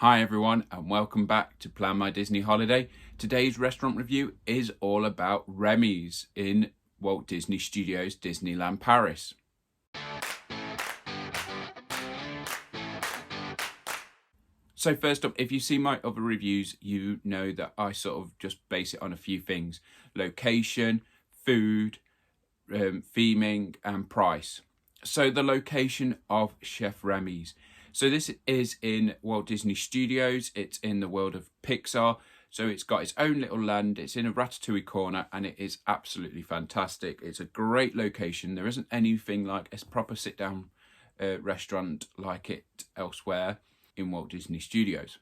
Hi everyone and welcome back to Planmydisney Holiday. Today's restaurant review is all about Remy's in Walt Disney Studios Disneyland Paris. So first up, if you see my other reviews, you know that I sort of just base it on a few things: location, food, theming and price. So the location of Chef Remy's. So this is in Walt Disney Studios. It's in the World of Pixar. So it's got its own little land. It's in a ratatouille corner and it is absolutely fantastic. It's a great location. There isn't anything like a proper sit-down restaurant like it elsewhere in Walt Disney Studios.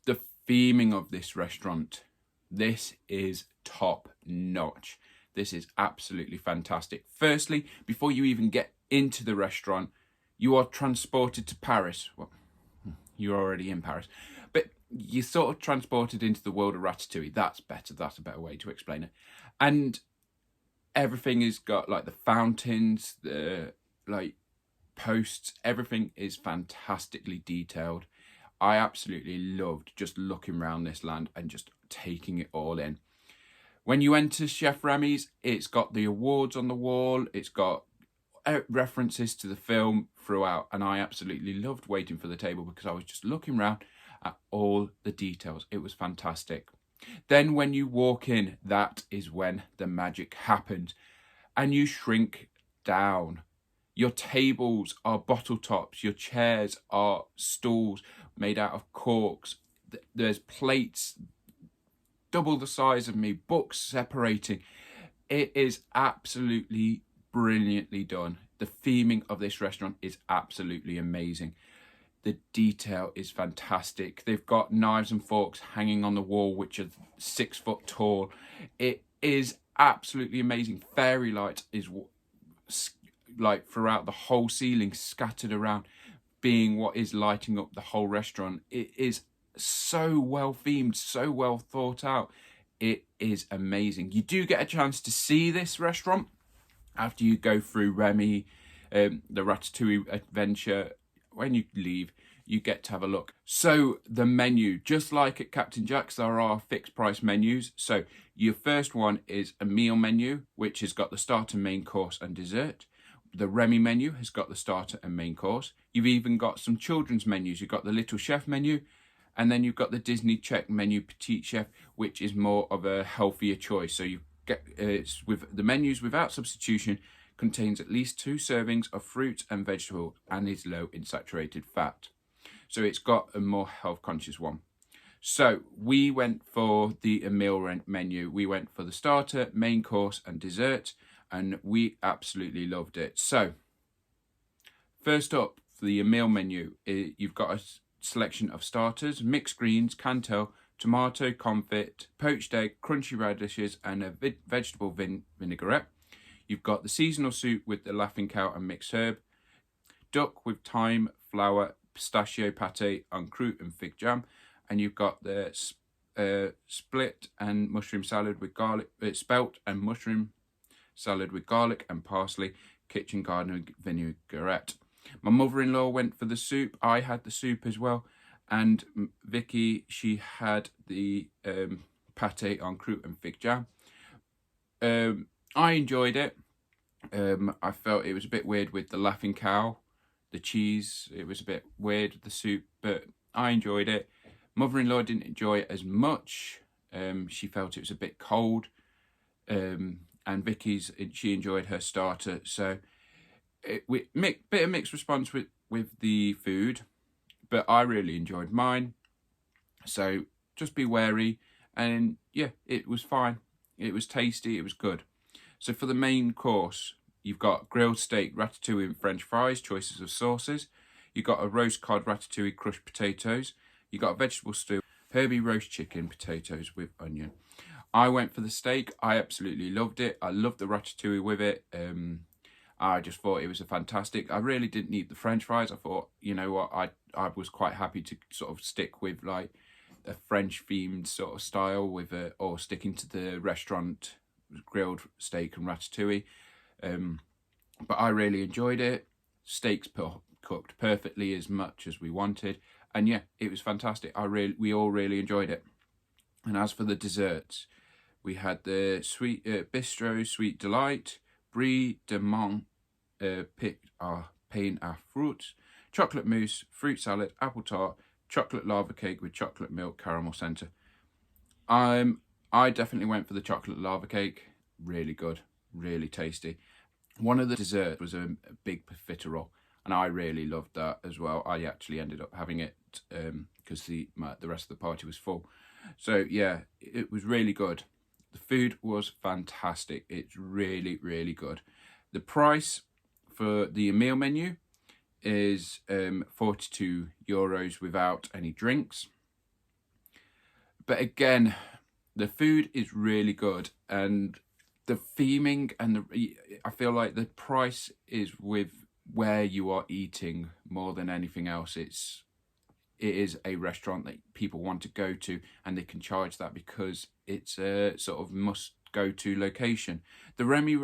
The theming of this restaurant, this is top notch. This is absolutely fantastic. Firstly, before you even get into the restaurant, you are transported to Paris. Well, you're already in Paris, but you're sort of transported into the world of Ratatouille. That's better. That's a better way to explain it. And everything has got like the fountains, the like posts. Everything is fantastically detailed. I absolutely loved just looking around this land and just taking it all in. When you enter Chef Remy's, it's got the awards on the wall. It's got references to the film throughout, and I absolutely loved waiting for the table because I was just looking around at all the details. It was fantastic. Then when you walk in, that is when the magic happens and you shrink down. Your tables are bottle tops, your chairs are stools made out of corks, there's plates double the size of me, books separating. It is absolutely brilliantly done. The theming of this restaurant is absolutely amazing. The detail is fantastic. They've got knives and forks hanging on the wall, which are 6 foot tall. It is absolutely amazing. Fairy light is like throughout the whole ceiling, scattered around, being what is lighting up the whole restaurant. It is so well themed, so well thought out. It is amazing. You do get a chance to see this restaurant after you go through Remy, the Ratatouille adventure. When you leave, you get to have a look. So the menu, just like at Captain Jack's, there are fixed price menus. So your first one is a meal menu, which has got the starter, main course and dessert. The Remy menu has got the starter and main course. You've even got some children's menus. You've got the Little Chef menu, and then you've got the Disney Check menu, Petite Chef, which is more of a healthier choice. So you get it's with the menus without substitution, contains at least 2 servings of fruit and vegetable, and is low in saturated fat. So it's got a more health conscious one. So we went for the meal menu. We went for the starter, main course and dessert, and we absolutely loved it. So first up for the meal menu, you've got a selection of starters: mixed greens, cantal, tomato confit, poached egg, crunchy radishes, and a vegetable vinaigrette. You've got the seasonal soup with the laughing cow and mixed herb, duck with thyme, flour, pistachio pate, encroute and fig jam, and you've got the split and mushroom salad with garlic, spelt and mushroom salad with garlic and parsley, kitchen garden vinaigrette. My mother-in-law went for the soup. I had the soup as well. And Vicky, she had the pate en croûte and fig jam. I enjoyed it. I felt it was a bit weird with the laughing cow, the cheese. It was a bit weird with the soup, but I enjoyed it. Mother-in-law didn't enjoy it as much. She felt it was a bit cold. And Vicky's, she enjoyed her starter. So bit of mixed response with the food, but I really enjoyed mine. So just be wary. And yeah, it was fine. It was tasty. It was good. So for the main course, you've got grilled steak, ratatouille and French fries, choices of sauces. You've got a roast cod ratatouille, crushed potatoes. You've got a vegetable stew, herby roast chicken, potatoes with onion. I went for the steak. I absolutely loved it. I loved the ratatouille with it. I just thought it was a fantastic. I really didn't need the French fries. I thought, you know what, I was quite happy to sort of stick with like a French themed sort of style with or sticking to the restaurant grilled steak and ratatouille. But I really enjoyed it. Steak's cooked perfectly as much as we wanted. And yeah, it was fantastic. We all really enjoyed it. And as for the desserts, we had the sweet Bistrot Sweet Delight, Brie de Menthe, pain à fruits, chocolate mousse, fruit salad, apple tart, chocolate lava cake with chocolate milk caramel centre. I definitely went for the chocolate lava cake. Really good, really tasty. One of the desserts was a big profiterole, and I really loved that as well. I actually ended up having it because the rest of the party was full. So yeah, it was really good. The food was fantastic. It's really, really good. The price for the meal menu is €42 without any drinks. But again, the food is really good, and the theming and I feel like the price is with where you are eating more than anything else. It is a restaurant that people want to go to, and they can charge that because it's a sort of must-go-to location. The Remy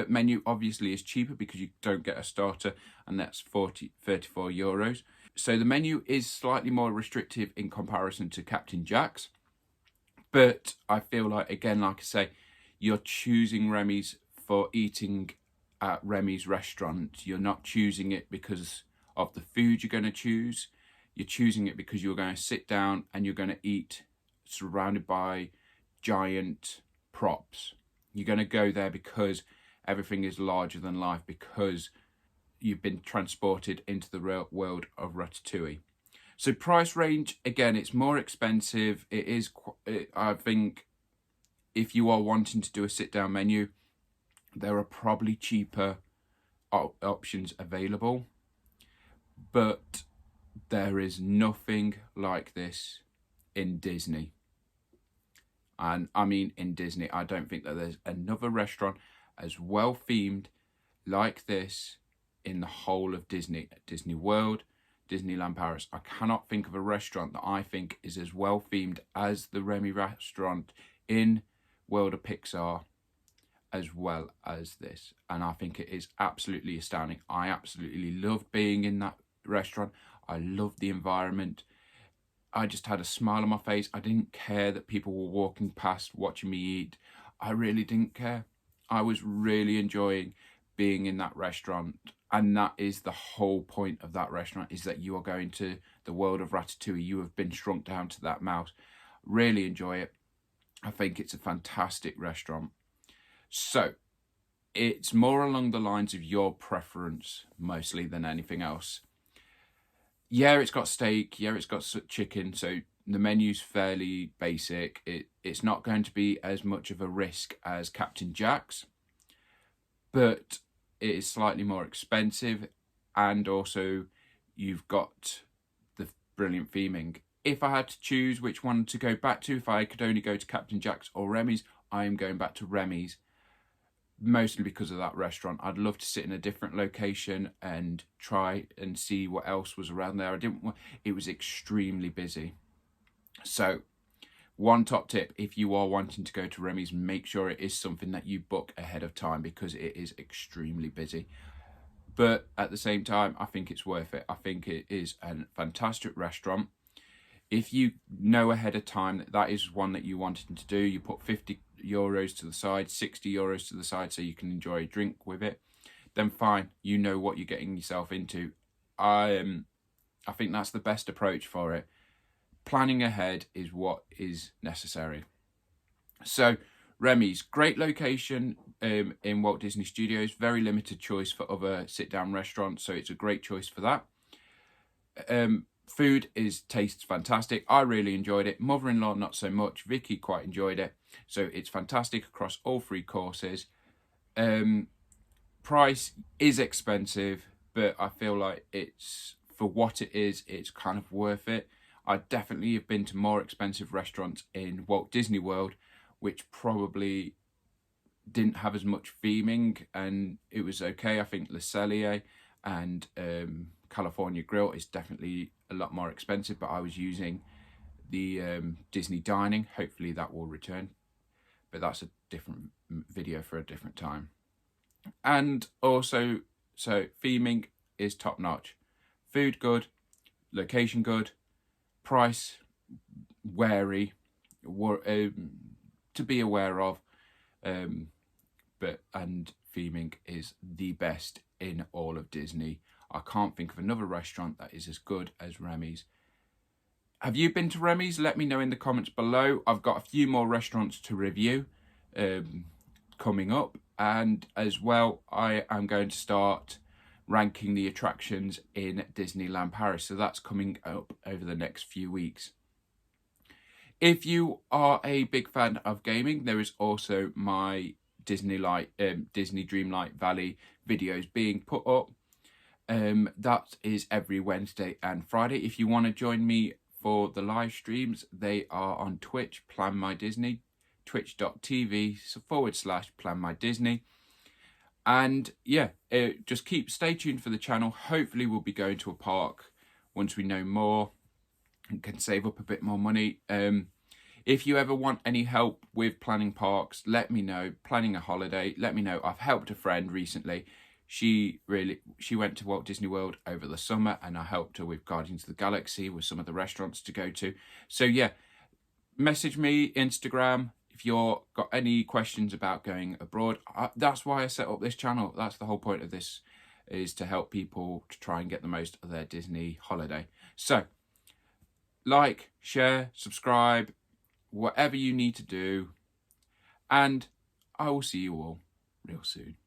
menu obviously is cheaper because you don't get a starter, and that's €34. So the menu is slightly more restrictive in comparison to Captain Jack's. But I feel like, again, like I say, you're choosing Remy's for eating at Remy's restaurant. You're not choosing it because of the food you're going to choose. You're choosing it because you're going to sit down and you're going to eat surrounded by giant props. You're going to go there because everything is larger than life, because you've been transported into the real world of Ratatouille. So price range, again, it's more expensive. It is, I think, if you are wanting to do a sit-down menu, there are probably cheaper options available. But there is nothing like this in Disney. And I mean in Disney. I don't think that there's another restaurant as well themed like this in the whole of Disney. Disney World, Disneyland Paris. I cannot think of a restaurant that I think is as well themed as the Remy restaurant in World of Pixar, as well as this. And I think it is absolutely astounding. I absolutely loved being in that restaurant. I loved the environment. I just had a smile on my face. I didn't care that people were walking past watching me eat. I really didn't care. I was really enjoying being in that restaurant. And that is the whole point of that restaurant, is that you are going to the world of Ratatouille. You have been shrunk down to that mouse. Really enjoy it. I think it's a fantastic restaurant. So it's more along the lines of your preference mostly than anything else. Yeah, it's got steak. Yeah, it's got chicken. So the menu's fairly basic. It's not going to be as much of a risk as Captain Jack's, but it is slightly more expensive, and also you've got the brilliant theming. If I had to choose which one to go back to, if I could only go to Captain Jack's or Remy's, I am going back to Remy's, mostly because of that restaurant. I'd love to sit in a different location and try and see what else was around there. It was extremely busy. So one top tip, if you are wanting to go to Remy's, make sure it is something that you book ahead of time, because it is extremely busy. But at the same time, I think it's worth it. I think it is a fantastic restaurant. If you know ahead of time that that is one that you wanted to do, you put €50 to the side, €60 to the side so you can enjoy a drink with it, then fine, you know what you're getting yourself into. I think that's the best approach for it. Planning ahead is what is necessary. So Remy's, great location in Walt Disney Studios, very limited choice for other sit-down restaurants, so it's a great choice for that. Food tastes fantastic. I really enjoyed it. Mother-in-law not so much. Vicky quite enjoyed it. So it's fantastic across all three courses. Price is expensive, but I feel like it's, for what it is, it's kind of worth it. I definitely have been to more expensive restaurants in Walt Disney World, which probably didn't have as much theming, and it was okay. I think Le Cellier and California Grill is definitely a lot more expensive, but I was using the Disney dining. Hopefully that will return, but that's a different video for a different time. And also, so theming is top notch. Food good, location good, price wary, to be aware of, and theming is the best in all of Disney. I can't think of another restaurant that is as good as Remy's. Have you been to Remy's? Let me know in the comments below. I've got a few more restaurants to review coming up, and as well I am going to start ranking the attractions in Disneyland Paris, so that's coming up over the next few weeks. If you are a big fan of gaming, there is also my Disney Dreamlight Valley videos being put up. That is every Wednesday and Friday. If you want to join me for the live streams, they are on Twitch, Planmydisney, twitch.tv/Planmydisney. And yeah, just stay tuned for the channel. Hopefully we'll be going to a park once we know more and can save up a bit more money. If you ever want any help with planning parks, let me know. Planning a holiday, let me know. I've helped a friend recently. She went to Walt Disney World over the summer, and I helped her with Guardians of the Galaxy, with some of the restaurants to go to. So yeah, message me, Instagram, if you've got any questions about going abroad. That's why I set up this channel. That's the whole point of this, is to help people to try and get the most of their Disney holiday. So like, share, subscribe, whatever you need to do, and I will see you all real soon.